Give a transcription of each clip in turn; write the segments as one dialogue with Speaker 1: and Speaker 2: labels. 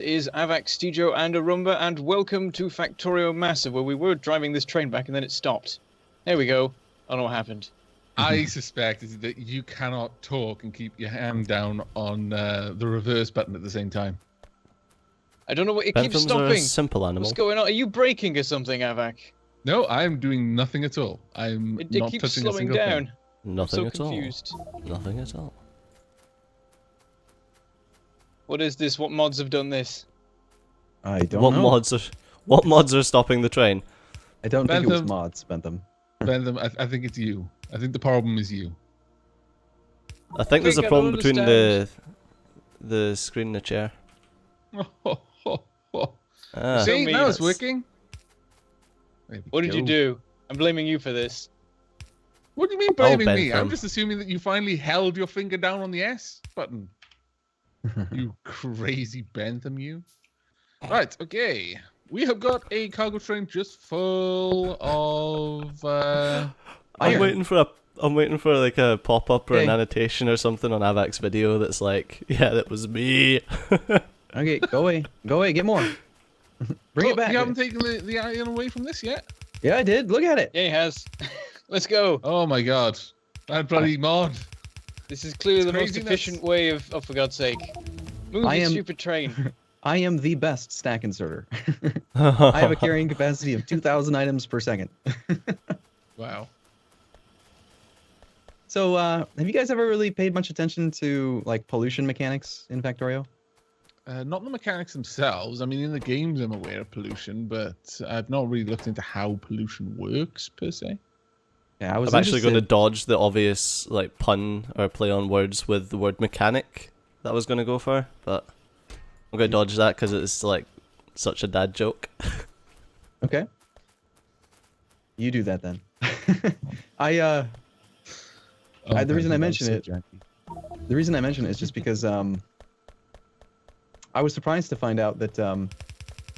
Speaker 1: Is Aavak, Stijo, and Arumba, and welcome to Factorio MASA, where we were driving this train back and then it stopped. There we go. I don't know what happened.
Speaker 2: I suspect is that you cannot talk and keep your hand down on the reverse button at the same time.
Speaker 1: I don't know what it keeps stopping.
Speaker 3: Are a simple animal.
Speaker 1: What's going on? Are you braking or something, Aavak?
Speaker 2: No, I'm doing nothing at all. I'm
Speaker 1: It
Speaker 2: not
Speaker 1: keeps
Speaker 2: touching a
Speaker 1: slowing
Speaker 2: single
Speaker 1: down.
Speaker 2: thing.
Speaker 3: Nothing
Speaker 1: I'm so
Speaker 3: at
Speaker 1: confused.
Speaker 3: all. Nothing at all.
Speaker 1: What is this? What mods have done this?
Speaker 4: I don't know.
Speaker 3: What mods are stopping the train?
Speaker 4: I don't think it was
Speaker 2: Bentham.
Speaker 4: mods, Bentham.
Speaker 2: Bentham, I think it's you. I think the problem is you.
Speaker 3: I think there's a
Speaker 1: I don't
Speaker 3: problem between
Speaker 1: understand.
Speaker 3: the screen and the chair.
Speaker 1: So
Speaker 2: See, now it's
Speaker 1: mean.
Speaker 2: working. There we
Speaker 1: What did you
Speaker 2: go.
Speaker 1: do? I'm blaming you for this.
Speaker 2: What do you mean blaming me?
Speaker 3: Bentham.
Speaker 2: I'm just assuming that you finally held your finger down on the S button. You crazy Bentham, you. Right, okay. We have got a cargo train just full of
Speaker 3: I'm
Speaker 4: Iron.
Speaker 3: waiting for like a pop-up or an
Speaker 4: Okay.
Speaker 3: annotation or something on Aavak's video that's like, yeah, that was me.
Speaker 4: Okay, go away, get more. Bring it back.
Speaker 2: You haven't taken the iron away from this yet?
Speaker 4: Yeah, I did. Look at it.
Speaker 1: Yeah, he has. Let's go.
Speaker 2: Oh my god. That bloody mod.
Speaker 1: This is clearly the most
Speaker 2: craziness.
Speaker 1: efficient way of, oh, for God's sake. Move
Speaker 4: I
Speaker 1: your
Speaker 4: am-
Speaker 1: stupid train.
Speaker 4: I am the best stack inserter. I have a carrying capacity of 2,000 items per second.
Speaker 2: Wow.
Speaker 4: So, have you guys ever really paid much attention to like pollution mechanics in Factorio?
Speaker 2: Not the mechanics themselves. I mean, in the games I'm aware of pollution, but I've not really looked into how pollution works, per se.
Speaker 4: Yeah, I was
Speaker 3: I'm actually going to
Speaker 4: interested-
Speaker 3: dodge the obvious like pun or play on words with the word mechanic that I was going to go for, but I'm going to dodge that because it's like such a dad joke.
Speaker 4: Okay. You do that then. The reason I mention it, the reason I mention it is just because I was surprised to find out that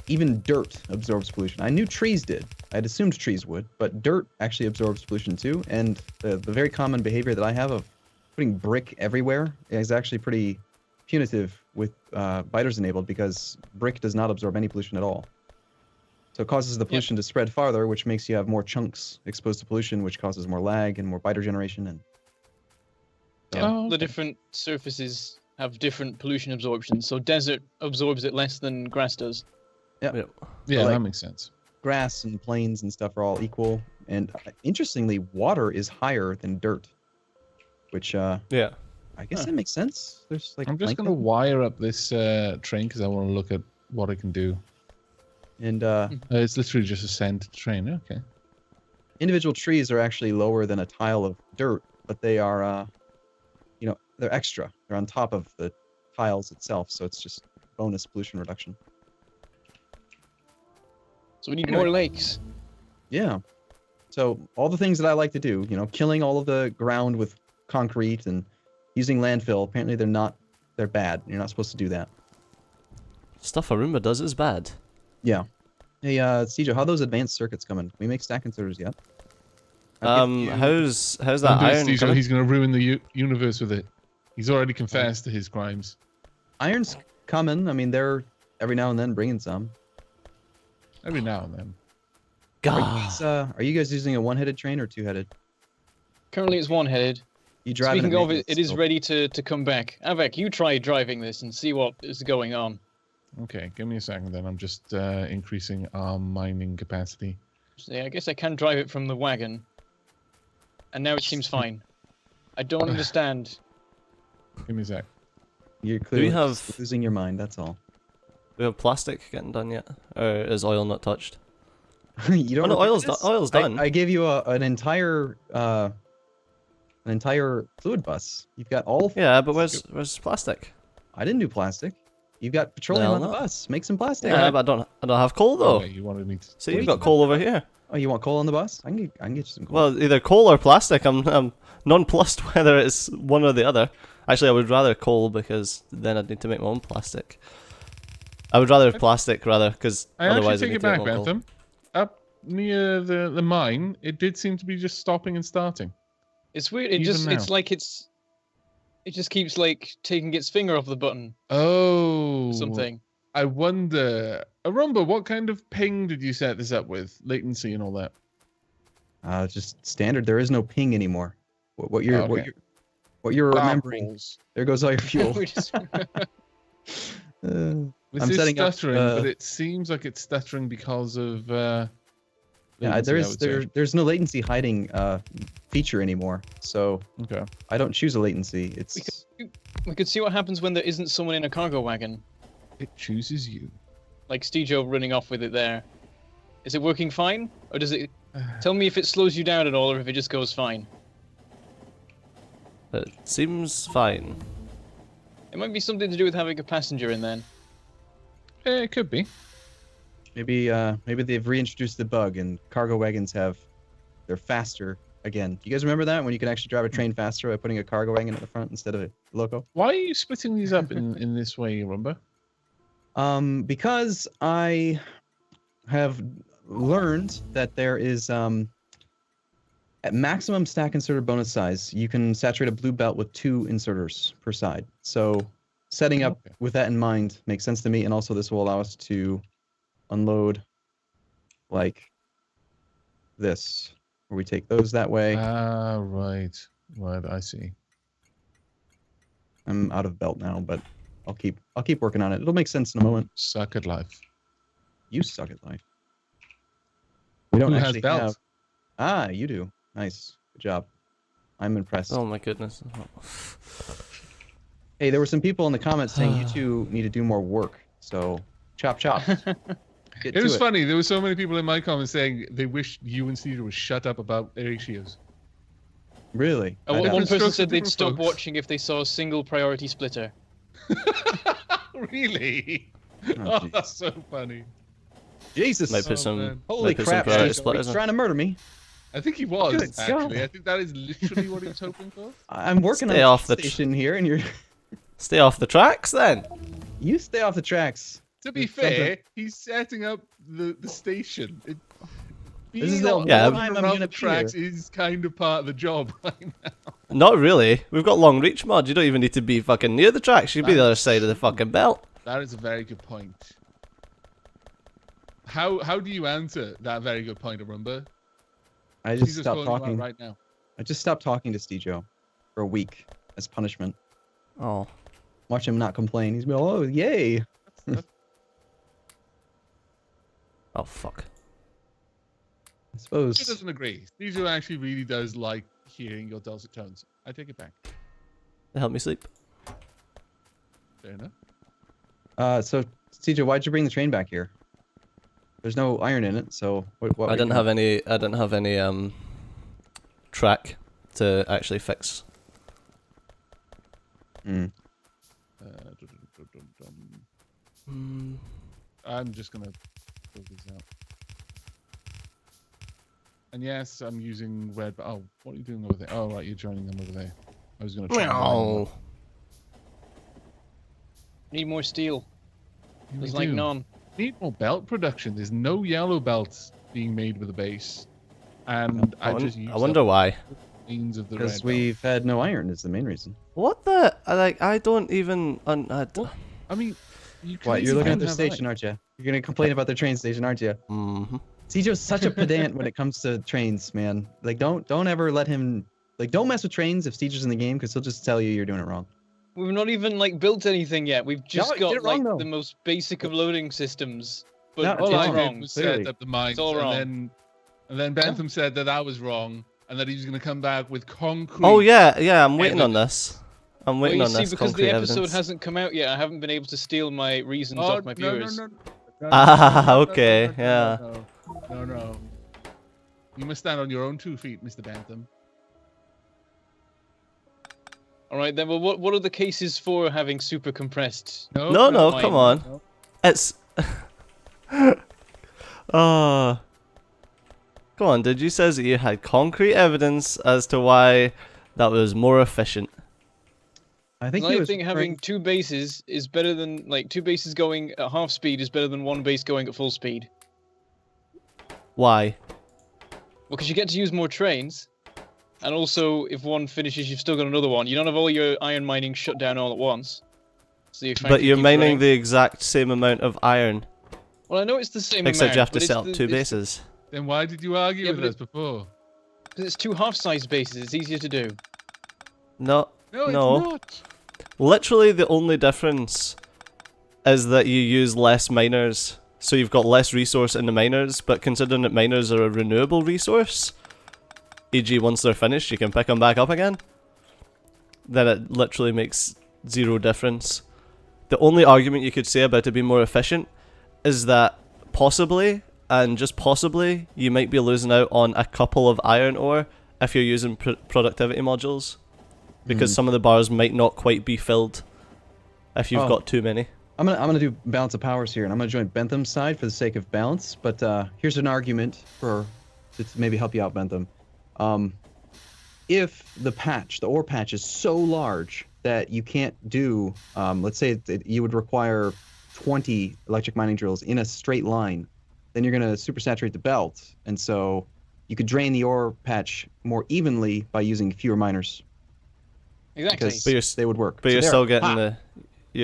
Speaker 4: even dirt absorbs pollution. I knew trees did. I had assumed trees would, but dirt actually absorbs pollution too. And the very common behavior that I have of putting brick everywhere is actually pretty punitive with biters enabled because brick does not absorb any pollution at all. So it causes the pollution to spread farther, which makes you have more chunks exposed to pollution, which causes more lag and more biter generation. And
Speaker 1: Yeah,
Speaker 2: Oh,
Speaker 1: the
Speaker 2: okay.
Speaker 1: different surfaces have different pollution absorptions. So desert absorbs it less than grass does.
Speaker 3: Yep.
Speaker 2: Yeah,
Speaker 4: like-
Speaker 2: that makes sense.
Speaker 4: grass and plains and stuff are all equal. And interestingly, water is higher than dirt, which
Speaker 3: Yeah.
Speaker 4: I guess
Speaker 2: Huh.
Speaker 4: that makes sense. There's like
Speaker 2: I'm just going to
Speaker 4: plankton
Speaker 2: wire up this train because I want to look at what I can do.
Speaker 4: and
Speaker 2: It's literally just a sand train. Okay.
Speaker 4: individual trees are actually lower than a tile of dirt, but they are, they're extra. They're on top of the tiles itself, so it's just bonus pollution reduction.
Speaker 1: So we need
Speaker 4: Anyway.
Speaker 1: more lakes.
Speaker 4: Yeah. So all the things that I like to do, killing all of the ground with concrete and using landfill, apparently they're bad. You're not supposed to do that.
Speaker 3: Stuff Arumba does is bad.
Speaker 4: Yeah. Hey, Cijo, how are those advanced circuits coming? Can we make stack inserters yet? I've given you-
Speaker 3: How's that
Speaker 2: Don't do it,
Speaker 3: iron?
Speaker 2: Steve,
Speaker 3: coming?
Speaker 2: he's going to ruin the universe with it. He's already confessed to his crimes.
Speaker 4: Iron's coming. I mean, they're every now and then bringing some.
Speaker 2: Every now and then.
Speaker 3: God.
Speaker 4: Are you guys using a one-headed train or two-headed?
Speaker 1: Currently it's one-headed.
Speaker 4: You driving
Speaker 1: Speaking
Speaker 4: at
Speaker 1: of it,
Speaker 4: maintenance
Speaker 1: it is
Speaker 4: still?
Speaker 1: ready to come back. Aavak, you try driving this and see what is going on.
Speaker 2: Okay, give me a second then. I'm just increasing our mining capacity.
Speaker 1: So, yeah, I guess I can drive it from the wagon. And now it seems fine. I don't understand.
Speaker 2: Give me a sec.
Speaker 4: You're clearly
Speaker 3: have-
Speaker 4: just losing your mind. That's all.
Speaker 3: Do we have plastic getting done yet? Or is oil not touched?
Speaker 4: You don't.
Speaker 3: Oh no,
Speaker 4: remember
Speaker 3: oil's,
Speaker 4: this?
Speaker 3: oil's done.
Speaker 4: I gave you an entire fluid bus. You've got all.
Speaker 3: Yeah, but where's plastic?
Speaker 4: I didn't do plastic. You've got petroleum
Speaker 3: No,
Speaker 4: on the
Speaker 3: not.
Speaker 4: bus. Make some plastic.
Speaker 3: Yeah, but I don't have coal though.
Speaker 2: Okay, you wanted me to...
Speaker 3: See, you've got coal over here.
Speaker 4: Oh, you want coal on the bus? I can get you some coal.
Speaker 3: Well, either coal or plastic. I'm nonplussed whether it's one or the other. Actually, I would rather coal because then I'd need to make my own plastic. I would rather plastic rather because
Speaker 2: I
Speaker 3: otherwise
Speaker 2: actually
Speaker 3: I
Speaker 2: take
Speaker 3: need
Speaker 2: it
Speaker 3: to
Speaker 2: back,
Speaker 3: make my own coal.
Speaker 2: Bentham. Up near the mine, it did seem to be just stopping and starting.
Speaker 1: It's weird. It
Speaker 2: Even
Speaker 1: just
Speaker 2: now.
Speaker 1: it's like it just keeps like taking its finger off the button
Speaker 2: Oh.
Speaker 1: or something.
Speaker 2: I wonder, Arumba, what kind of ping did you set this up with? Latency and all that?
Speaker 4: Just standard. There is no ping anymore. What you're
Speaker 2: Okay.
Speaker 4: what you're
Speaker 2: Ah,
Speaker 4: remembering.
Speaker 2: balls.
Speaker 4: There goes all your fuel.
Speaker 1: We just-
Speaker 2: This
Speaker 4: I'm
Speaker 2: is
Speaker 4: setting up,
Speaker 2: stuttering, but it seems like it's stuttering because of.
Speaker 4: Yeah,
Speaker 2: latency,
Speaker 4: there's no latency hiding feature anymore. So
Speaker 2: Okay.
Speaker 4: I don't choose a latency. It's
Speaker 1: we could see what happens when there isn't someone in a cargo wagon,
Speaker 2: It chooses you.
Speaker 1: like Stejo running off with it there. Is it working fine, or does it? Tell me if it slows you down at all, or if it just goes fine.
Speaker 3: It seems fine.
Speaker 1: It might be something to do with having a passenger in then.
Speaker 2: It could be.
Speaker 4: maybe they've reintroduced the bug and cargo wagons they're faster again. Do you guys remember that when you can actually drive a train faster by putting a cargo wagon at the front instead of a loco?
Speaker 2: Why are you splitting these up in this way, Arumba?
Speaker 4: Because I have learned that there is at maximum stack inserter bonus size, you can saturate a blue belt with 2 inserters per side. So setting up
Speaker 2: Okay.
Speaker 4: with that in mind makes sense to me, and also this will allow us to unload like this, where we take those that way.
Speaker 2: Ah, right. Right, I see.
Speaker 4: I'm out of belt now, but I'll keep working on it. It'll make sense in a moment.
Speaker 2: Suck at life.
Speaker 4: You suck at life. We don't
Speaker 2: Who has
Speaker 4: actually
Speaker 2: belts?
Speaker 4: have. You do. Nice. Good job. I'm impressed.
Speaker 3: Oh my goodness.
Speaker 4: Hey, there were some people in the comments saying you two need to do more work. So, chop chop. Get
Speaker 2: It was
Speaker 4: to
Speaker 2: funny. There were so many people in my comments saying they wish you and Cedar would shut up about ratios.
Speaker 4: Really?
Speaker 1: One
Speaker 2: Different
Speaker 1: person
Speaker 2: strokes for
Speaker 1: said they'd
Speaker 2: different
Speaker 1: stop
Speaker 2: folks.
Speaker 1: watching if they saw a single priority splitter.
Speaker 2: Really?
Speaker 4: Oh,
Speaker 2: Oh,
Speaker 4: jeez.
Speaker 2: that's so funny.
Speaker 4: Jesus.
Speaker 3: Might put
Speaker 2: Oh,
Speaker 3: some.
Speaker 2: man.
Speaker 4: Holy
Speaker 3: might put some
Speaker 4: crap,
Speaker 3: priority
Speaker 4: Steve.
Speaker 3: splitters
Speaker 4: He's
Speaker 3: in.
Speaker 4: trying to murder me.
Speaker 2: I think he was,
Speaker 4: Good
Speaker 2: actually.
Speaker 4: God.
Speaker 2: I think that is literally what he was hoping for.
Speaker 4: I'm working
Speaker 3: Stay
Speaker 4: on
Speaker 3: off
Speaker 4: the
Speaker 3: the
Speaker 4: station here, and
Speaker 3: Stay off the tracks then.
Speaker 4: you stay off the tracks.
Speaker 2: To be
Speaker 4: It's something-
Speaker 2: fair, he's setting up the station.
Speaker 4: This is
Speaker 2: Being
Speaker 4: the
Speaker 2: on-
Speaker 3: Yeah.
Speaker 2: running
Speaker 4: time I'm
Speaker 2: around
Speaker 4: gonna
Speaker 2: the
Speaker 4: be
Speaker 2: tracks
Speaker 4: here.
Speaker 2: is kind of part of the job right now.
Speaker 3: Not really. We've got long reach mod. You don't even need to be fucking near the tracks. You can be the
Speaker 2: That's
Speaker 3: other side of the fucking belt.
Speaker 2: That is a very good point. How do you answer that very good point, Arumba?
Speaker 4: I
Speaker 2: He's
Speaker 4: just
Speaker 2: just
Speaker 4: stopped
Speaker 2: calling you out
Speaker 4: talking.
Speaker 2: right now.
Speaker 4: I just stopped talking to Stejo for a week as punishment.
Speaker 3: Oh.
Speaker 4: Watch him not complain. He's be like, oh, yay.
Speaker 3: Oh fuck.
Speaker 4: I suppose.
Speaker 2: He doesn't agree. Steven actually really does like hearing your dulcet tones. I take it back.
Speaker 3: They help me sleep.
Speaker 2: Fair enough.
Speaker 4: So, Stejo, why'd you bring the train back here? There's no iron in it, so what
Speaker 3: I didn't have any. I didn't have any track to actually fix.
Speaker 4: Hmm.
Speaker 2: I'm just gonna fill this out. And yes, I'm using red. But oh, what are you doing over there? Oh, right, you're joining them over there. I was gonna try.
Speaker 3: Oh.
Speaker 1: Need more steel.
Speaker 2: We
Speaker 1: There's like
Speaker 2: do.
Speaker 1: none.
Speaker 2: Need more belt production. There's no yellow belts being made with the base, and I just use
Speaker 3: I wonder why.
Speaker 2: means of the
Speaker 4: Because
Speaker 2: red
Speaker 4: we've had no iron is the main reason.
Speaker 3: What the? I don't even.
Speaker 2: What? I mean, you can
Speaker 4: What, you're looking at
Speaker 2: even
Speaker 4: their
Speaker 2: have
Speaker 4: station, aren't you? You're going to complain about their train station, aren't you?
Speaker 3: Mm-hmm.
Speaker 4: Stejo's such a pedant when it comes to trains, man. Like, don't ever let him... Like, don't mess with trains if Stejo's in the game, because he'll just tell you you're doing it wrong.
Speaker 1: We've not even like built anything yet. We've just
Speaker 4: you did
Speaker 1: got
Speaker 4: it wrong,
Speaker 1: like
Speaker 4: though.
Speaker 1: the most basic of loading systems. But
Speaker 4: No,
Speaker 1: it's
Speaker 2: All I
Speaker 1: all
Speaker 2: did
Speaker 1: wrong.
Speaker 2: was
Speaker 4: Clearly.
Speaker 2: set up the mines,
Speaker 1: It's all wrong.
Speaker 2: and then Bentham said that I was wrong, and that he was going to come back with concrete.
Speaker 3: Oh yeah, yeah. I'm waiting on this. I'm
Speaker 1: Well,
Speaker 3: waiting
Speaker 1: you
Speaker 3: on
Speaker 1: see,
Speaker 3: this
Speaker 1: because
Speaker 3: concrete
Speaker 1: the episode
Speaker 3: evidence.
Speaker 1: hasn't come out yet, I haven't been able to steal my reasons
Speaker 2: Oh,
Speaker 1: off my
Speaker 2: no,
Speaker 1: viewers.
Speaker 2: no.
Speaker 3: Ah, okay, yeah.
Speaker 2: No. You must stand on your own 2 feet, Mr. Bentham.
Speaker 1: All right then. Well, what are the cases for having super compressed?
Speaker 3: No,
Speaker 1: mine.
Speaker 3: come on.
Speaker 2: No.
Speaker 3: It's. Oh. Come on, did you says that you had concrete evidence as to why that was more efficient?
Speaker 4: I think
Speaker 1: I
Speaker 4: he was
Speaker 1: think having two bases is better than like two bases going at half speed is better than one base going at full speed.
Speaker 3: Why?
Speaker 1: Well, because you get to use more trains, and also if one finishes, you've still got another one. You don't have all your iron mining shut down all at once. So you
Speaker 3: But you're
Speaker 1: keep
Speaker 3: mining
Speaker 1: running.
Speaker 3: the exact same amount of iron,
Speaker 1: Well, I know it's the same
Speaker 3: except
Speaker 1: amount,
Speaker 3: you have to
Speaker 1: but
Speaker 3: set up two bases.
Speaker 2: Then why did you argue
Speaker 1: Yeah,
Speaker 2: with
Speaker 1: but
Speaker 2: us before?
Speaker 1: Because it's two half-sized bases. It's easier to do.
Speaker 3: No,
Speaker 2: No, it's
Speaker 3: no.
Speaker 2: not.
Speaker 3: Literally, the only difference is that you use less miners. So you've got less resource in the miners, but considering that miners are a renewable resource, e.g. once they're finished, you can pick them back up again, then it literally makes zero difference. The only argument you could say about it being more efficient is that possibly, and just possibly, you might be losing out on a couple of iron ore if you're using productivity modules, because some of the bars might not quite be filled if you've got too many.
Speaker 4: I'm gonna do balance of powers here, and I'm gonna join Bentham's side for the sake of balance. But here's an argument to maybe help you out, Bentham. If the ore patch is so large that you can't do, let's say you would require 20 electric mining drills in a straight line, then you're gonna supersaturate the belt, and so you could drain the ore patch more evenly by using fewer miners.
Speaker 1: Exactly.
Speaker 4: Because they would work.
Speaker 3: But
Speaker 4: So
Speaker 3: you're
Speaker 4: there.
Speaker 3: still getting
Speaker 4: Ha!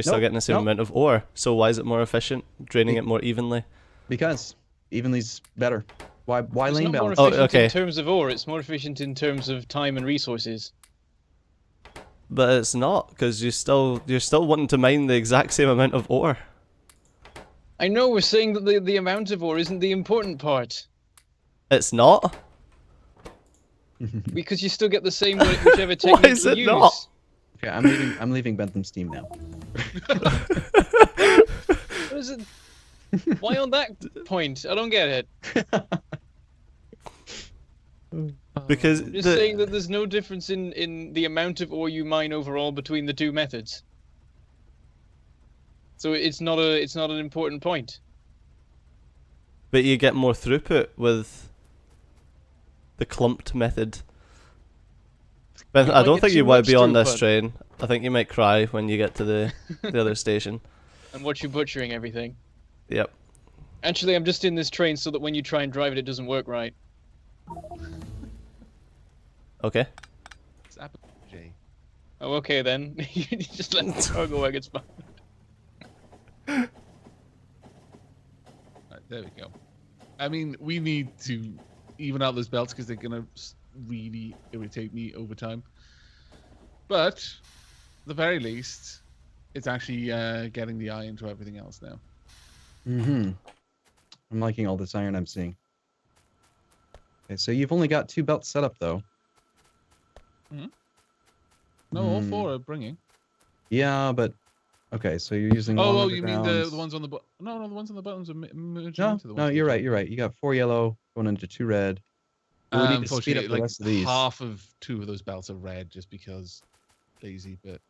Speaker 3: still getting the same
Speaker 4: Nope.
Speaker 3: amount of ore. So why is it more efficient, draining it more evenly?
Speaker 4: Because evenly's better. Why
Speaker 1: It's
Speaker 4: lane
Speaker 1: not more
Speaker 4: balance?
Speaker 3: Oh,
Speaker 1: efficient
Speaker 3: okay.
Speaker 1: in terms of ore. It's more efficient in terms of time and resources.
Speaker 3: But it's not, because you're still wanting to mine the exact same amount of ore.
Speaker 1: I know we're saying that the amount of ore isn't the important part,
Speaker 3: It's not.
Speaker 1: because you still get the same whichever
Speaker 3: Why
Speaker 1: technique
Speaker 3: is
Speaker 1: you
Speaker 3: it
Speaker 1: use.
Speaker 3: not?
Speaker 4: Okay, I'm leaving Bentham's team now.
Speaker 1: What is it? Why on that point? I don't get it.
Speaker 3: Because
Speaker 1: I'm just saying that there's no difference in the amount of ore you mine overall between the two methods. So it's not an important point.
Speaker 3: but you get more throughput with the clumped method. But
Speaker 1: You
Speaker 3: I
Speaker 1: might
Speaker 3: don't
Speaker 1: get
Speaker 3: think
Speaker 1: too
Speaker 3: you want to
Speaker 1: much
Speaker 3: be on this
Speaker 1: throughput.
Speaker 3: train. I think you might cry when you get to the other station.
Speaker 1: And watch you butchering everything.
Speaker 3: Yep.
Speaker 1: Actually, I'm just in this train so that when you try and drive it, it doesn't work right.
Speaker 3: Okay.
Speaker 2: It's Apple J.
Speaker 1: Oh, okay then. You just let the cargo wagons by.
Speaker 2: Right, there we go. I mean, we need to even out those belts because they're gonna really irritate me over time. But at the very least, it's actually getting the eye into everything else now.
Speaker 4: Mm-hmm. I'm liking all this iron I'm seeing. Okay, so you've only got 2 belts set up though.
Speaker 2: No, all 4 are bringing.
Speaker 4: Yeah, but okay, so you're using.
Speaker 2: Oh,
Speaker 4: one
Speaker 2: well, you mean the
Speaker 4: underground.
Speaker 2: ones on the no, the ones on the buttons are merging
Speaker 4: No,
Speaker 2: into the ones.
Speaker 4: no,
Speaker 2: on the
Speaker 4: you're
Speaker 2: top.
Speaker 4: right. You're right. You got 4 yellow going into 2 red. But we need to speed up
Speaker 2: Unfortunately,
Speaker 4: the
Speaker 2: like
Speaker 4: rest of these.
Speaker 2: half of 2 of those belts are red just because lazy, but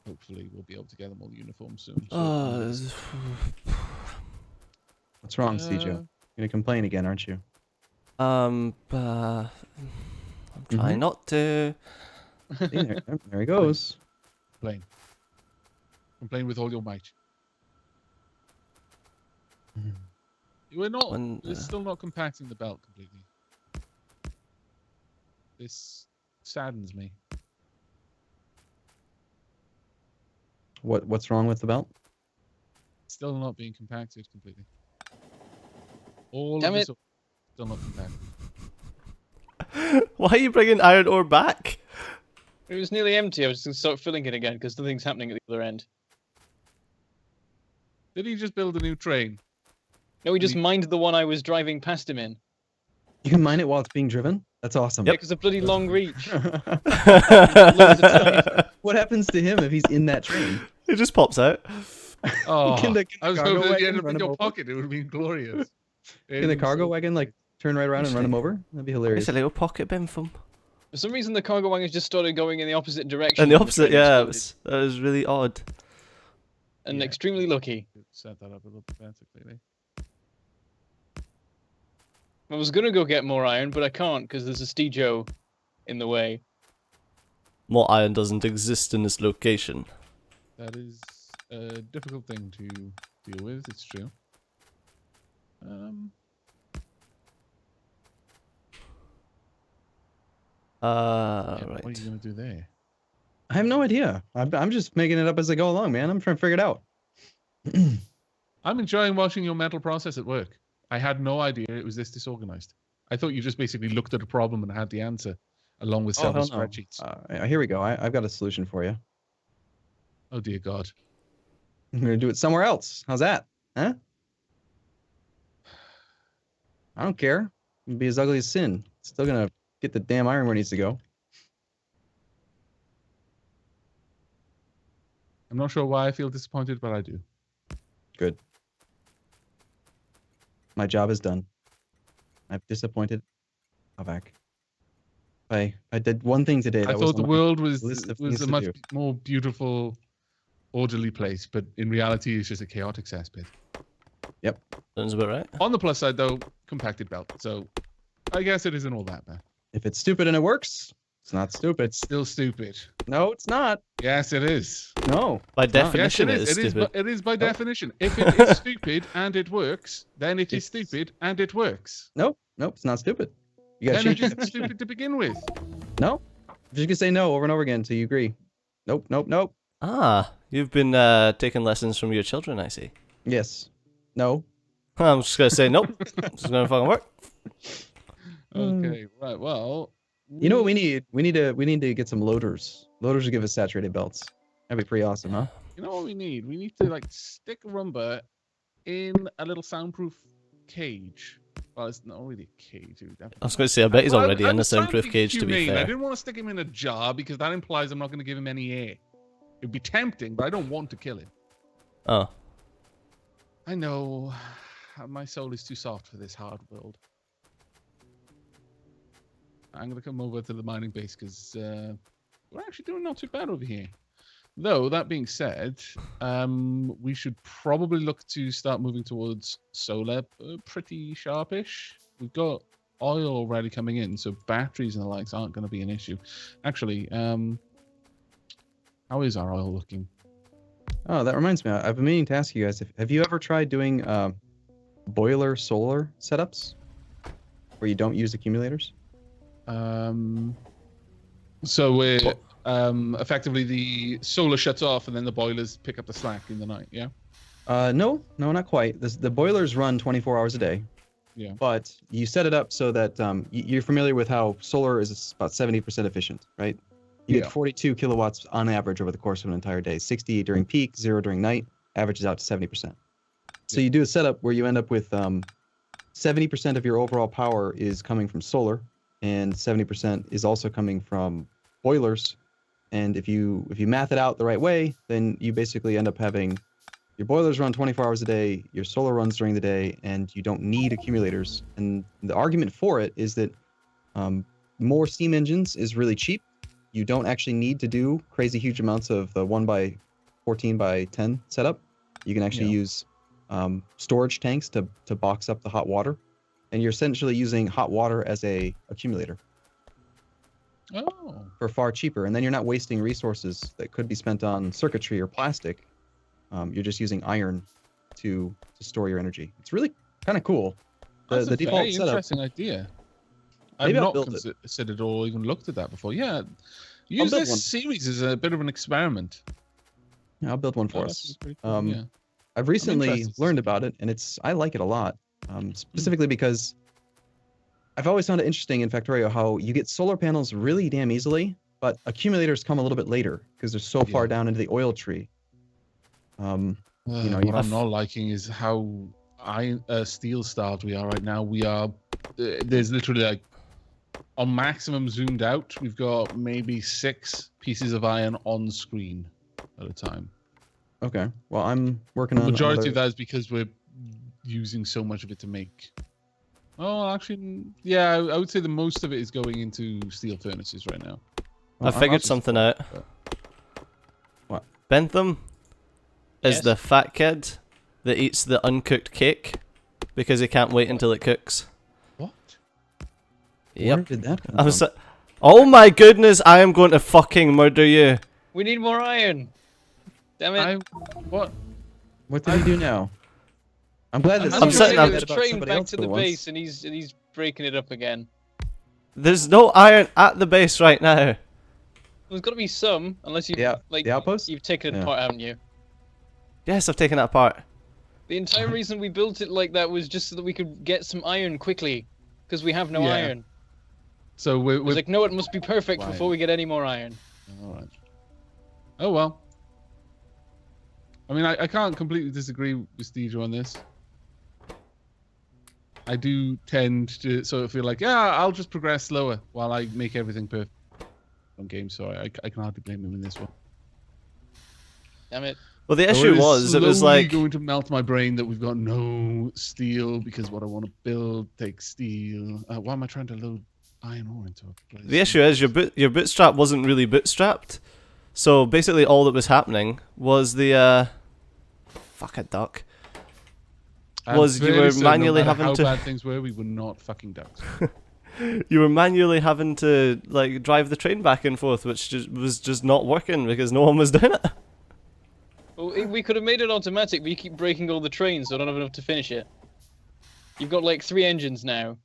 Speaker 2: hopefully we'll be able to get them all uniform soon. So
Speaker 4: What's wrong, Cjo? You're gonna complain again, aren't you?
Speaker 3: I'm trying not to.
Speaker 4: See, there he goes.
Speaker 2: complain with all your might. We're not. It's still not compacting the belt completely. This saddens me.
Speaker 4: What's wrong with the belt?
Speaker 2: Still not being compacted completely. All
Speaker 1: Damn
Speaker 2: of this
Speaker 1: it.
Speaker 2: still not compacted.
Speaker 3: Why are you bringing iron ore back?
Speaker 1: It was nearly empty. I was just going to start filling it again because nothing's happening at the other end.
Speaker 2: Did he just build a new train?
Speaker 1: No, he just mined the one I was driving past him in.
Speaker 4: You can mine it while it's being driven. That's awesome.
Speaker 1: Yeah, because of bloody long reach.
Speaker 4: What happens to him if he's in that train?
Speaker 3: It just pops out.
Speaker 2: Oh,
Speaker 4: Can the
Speaker 2: I was
Speaker 4: cargo
Speaker 2: hoping at the
Speaker 4: wagon
Speaker 2: end up
Speaker 4: run
Speaker 2: in
Speaker 4: him
Speaker 2: your
Speaker 4: over?
Speaker 2: pocket. It would have been glorious.
Speaker 4: Can the cargo wagon like turn right around and run him over? That'd be hilarious.
Speaker 3: It's a little pocket bin from.
Speaker 1: For some reason, the cargo wagons just started going in the opposite direction.
Speaker 3: In the
Speaker 1: when
Speaker 3: opposite,
Speaker 1: train
Speaker 3: yeah,
Speaker 1: exploded.
Speaker 3: that was really odd.
Speaker 1: And
Speaker 2: Yeah.
Speaker 1: extremely lucky.
Speaker 2: Set that up a little bit better, clearly.
Speaker 1: I was going to go get more iron, but I can't because there's a Stejo in the way.
Speaker 3: More iron doesn't exist in this location.
Speaker 2: That is a difficult thing to deal with. It's true. Yeah,
Speaker 3: Right.
Speaker 2: what are you gonna do there?
Speaker 4: I have no idea. I'm just making it up as I go along, man. I'm trying to figure it out.
Speaker 2: I'm enjoying watching your mental process at work. I had no idea it was this disorganized. I thought you just basically looked at a problem and had the answer, along with several
Speaker 4: hell no.
Speaker 2: spreadsheets.
Speaker 4: Here we go. I've got a solution for you.
Speaker 2: Oh dear God.
Speaker 4: I'm gonna do it somewhere else. How's that? Huh? I don't care. It'll be as ugly as sin. Still gonna get the damn iron where it needs to go.
Speaker 2: I'm not sure why I feel disappointed, but I do.
Speaker 4: Good. My job is done. I've disappointed Aavak. I did one thing today.
Speaker 2: I
Speaker 4: That
Speaker 2: thought the
Speaker 4: on my
Speaker 2: world was
Speaker 4: list of things
Speaker 2: a
Speaker 4: to
Speaker 2: much
Speaker 4: do.
Speaker 2: more beautiful, orderly place, but in reality, it's just a chaotic cesspit.
Speaker 4: Yep.
Speaker 3: Sounds about right.
Speaker 2: On the plus side, though, compacted belt. So I guess it isn't all that bad.
Speaker 4: If it's stupid and it works, it's not stupid.
Speaker 2: It's still stupid.
Speaker 4: No, it's not.
Speaker 2: Yes, it is.
Speaker 4: No.
Speaker 3: By
Speaker 4: it's not.
Speaker 3: definition,
Speaker 2: Yes,
Speaker 3: it is stupid.
Speaker 2: It is by definition. If it is stupid and it works, then it is stupid and it works.
Speaker 4: Nope. Nope. It's not stupid. You gotta
Speaker 2: Then it
Speaker 4: change
Speaker 2: is
Speaker 4: it.
Speaker 2: stupid to begin with.
Speaker 4: No. You're just gonna say no over and over again until you agree. Nope. Nope. Nope.
Speaker 3: Ah, you've been taking lessons from your children, I see.
Speaker 4: Yes. No.
Speaker 3: I'm just gonna say nope. This is gonna fucking work.
Speaker 2: Okay, right. Well,
Speaker 4: You know what we need? We need to get some loaders. Loaders will give us saturated belts. That'd be pretty awesome, huh?
Speaker 2: You know what we need? We need to like stick Arumba in a little soundproof cage. Well, it's not really a cage.
Speaker 3: I was gonna say, I bet he's
Speaker 2: Well,
Speaker 3: already in a
Speaker 2: was trying
Speaker 3: soundproof
Speaker 2: be
Speaker 3: cage, to be
Speaker 2: humane. I
Speaker 3: fair.
Speaker 2: didn't want to stick him in a jar because that implies I'm not going to give him any air. It'd be tempting, but I don't want to kill him.
Speaker 3: Oh.
Speaker 2: I know. My soul is too soft for this hard world. I'm going to come over to the mining base because we're actually doing not too bad over here. Though, that being said, we should probably look to start moving towards solar pretty sharpish. We've got oil already coming in, so batteries and the likes aren't going to be an issue. Actually, how is our oil looking?
Speaker 4: Oh, that reminds me. I've been meaning to ask you guys. Have you ever tried doing boiler solar setups where you don't use accumulators?
Speaker 2: So we're effectively the solar shuts off and then the boilers pick up the slack in the night. Yeah.
Speaker 4: No, not quite. The boilers run 24 hours a day.
Speaker 2: Yeah.
Speaker 4: But you set it up so that you're familiar with how solar is about 70% efficient, right? You
Speaker 2: Yeah.
Speaker 4: get 42 kilowatts on average over the course of an entire day. 60 during peak, 0 during night, averages out to 70%. So you do a setup where you end up with 70% of your overall power is coming from solar, and 70% is also coming from boilers. And if you math it out the right way, then you basically end up having your boilers run 24 hours a day, your solar runs during the day, and you don't need accumulators. And the argument for it is that more steam engines is really cheap. You don't actually need to do crazy huge amounts of the 1x14x10 setup. You can actually use storage tanks to box up the hot water, and you're essentially using hot water as a accumulator
Speaker 2: Oh.
Speaker 4: for far cheaper. And then you're not wasting resources that could be spent on circuitry or plastic. You're just using iron to store your energy. It's really kind of cool.
Speaker 2: That's
Speaker 4: The
Speaker 2: a
Speaker 4: default
Speaker 2: very
Speaker 4: setup.
Speaker 2: interesting idea. I've
Speaker 4: Maybe I'll
Speaker 2: not
Speaker 4: build it.
Speaker 2: considered or even looked at that before. Yeah. Use
Speaker 4: build
Speaker 2: this
Speaker 4: one.
Speaker 2: series as a bit of an experiment.
Speaker 4: I'll build one
Speaker 2: Oh,
Speaker 4: for
Speaker 2: that
Speaker 4: us.
Speaker 2: seems pretty cool, yeah.
Speaker 4: I've recently
Speaker 2: interested to
Speaker 4: learned
Speaker 2: see.
Speaker 4: about it, and I like it a lot. Specifically because I've always found it interesting in Factorio how you get solar panels really damn easily, but accumulators come a little bit later because they're so far down into the oil tree.
Speaker 2: What I'm not liking is how steel starved we are right now. We are there's literally like on maximum zoomed out, we've got maybe 6 pieces of iron on screen at a time.
Speaker 4: Okay, well I'm working
Speaker 2: The
Speaker 4: on
Speaker 2: majority
Speaker 4: another-
Speaker 2: of that is because we're using so much of it to make. Oh, actually, yeah, I would say the most of it is going into steel furnaces right now.
Speaker 4: well,
Speaker 3: I figured
Speaker 2: just-
Speaker 3: something out.
Speaker 4: What?
Speaker 3: Bentham is
Speaker 1: Yes?
Speaker 3: the fat kid that eats the uncooked cake because he can't wait until it cooks.
Speaker 2: What?
Speaker 3: Yep.
Speaker 4: Where did that come
Speaker 3: I'm
Speaker 4: from?
Speaker 3: so oh my goodness, I am going to fucking murder you.
Speaker 1: We need more iron. Damn it.
Speaker 2: What?
Speaker 4: What did he do now? I'm glad that
Speaker 2: I'm
Speaker 1: I'm
Speaker 3: sitting-
Speaker 1: trying
Speaker 3: I'm-
Speaker 1: to
Speaker 4: that
Speaker 1: get the
Speaker 4: about
Speaker 1: train
Speaker 4: somebody
Speaker 1: back
Speaker 4: else
Speaker 1: to
Speaker 4: for
Speaker 1: the
Speaker 4: once.
Speaker 1: base, and he's breaking it up again.
Speaker 3: There's no iron at the base right now.
Speaker 1: There's got to be some, unless you've like
Speaker 4: the outpost.
Speaker 1: you've taken it apart, haven't you?
Speaker 3: Yes, I've taken it apart.
Speaker 1: The entire reason we built it like that was just so that we could get some iron quickly, because we have no iron.
Speaker 2: So we're
Speaker 1: like, no, it must be perfect before we get any more iron.
Speaker 2: All right. Oh well. I mean, I can't completely disagree with Stejo on this. I do tend to sort of feel like, yeah, I'll just progress slower while I make everything perfect on games, so I can hardly blame him in this one.
Speaker 1: Damn it.
Speaker 3: Well, the issue was, it was like...
Speaker 2: going to melt my brain that we've got no steel, because what I want to build takes steel. Why am I trying to load iron ore into a place?
Speaker 3: The issue is, your bootstrap wasn't really bootstrapped. So basically all that was happening was the... fuck a duck. Was you were manually having to...
Speaker 2: how bad things were, we were not fucking ducks.
Speaker 3: You were manually having to like drive the train back and forth, which was just not working because no one was doing it.
Speaker 1: Well, we could have made it automatic, but you keep breaking all the trains, so I don't have enough to finish it. You've got like 3 engines now.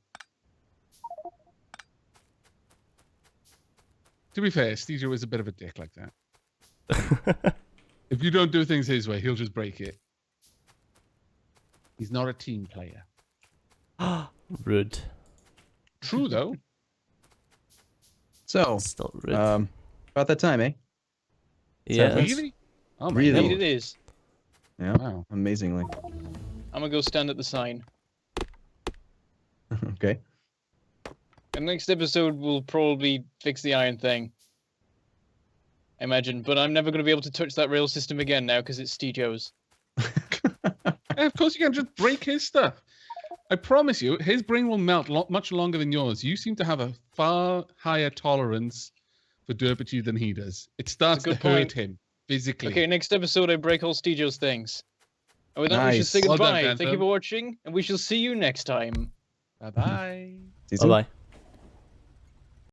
Speaker 2: To be fair, Stejo is a bit of a dick like that. If you don't do things his way, he'll just break it. He's not a team player.
Speaker 3: Rude.
Speaker 2: True, though.
Speaker 4: So,
Speaker 3: Still rude.
Speaker 4: about that time, eh?
Speaker 3: Yeah.
Speaker 2: Really? Oh, my
Speaker 4: Really?
Speaker 1: Indeed
Speaker 2: God.
Speaker 1: it is.
Speaker 4: Yeah.
Speaker 2: Wow.
Speaker 4: Amazingly.
Speaker 1: I'm gonna go stand at the sign.
Speaker 4: Okay.
Speaker 1: And next episode we'll probably fix the iron thing. I imagine, but I'm never gonna be able to touch that rail system again now because it's Stejo's.
Speaker 2: Yeah, of course you can just break his stuff. I promise you, his brain will melt much longer than yours. You seem to have a far higher tolerance for derpitude than he does. It starts to hurt him physically.
Speaker 1: Okay, next episode I break all Stejo's things. And with that we should say
Speaker 2: Well done,
Speaker 1: goodbye. Thank you
Speaker 2: Phantom.
Speaker 1: for watching, and we shall see you next time.
Speaker 2: Bye-bye.
Speaker 4: See you soon.
Speaker 3: Bye-bye.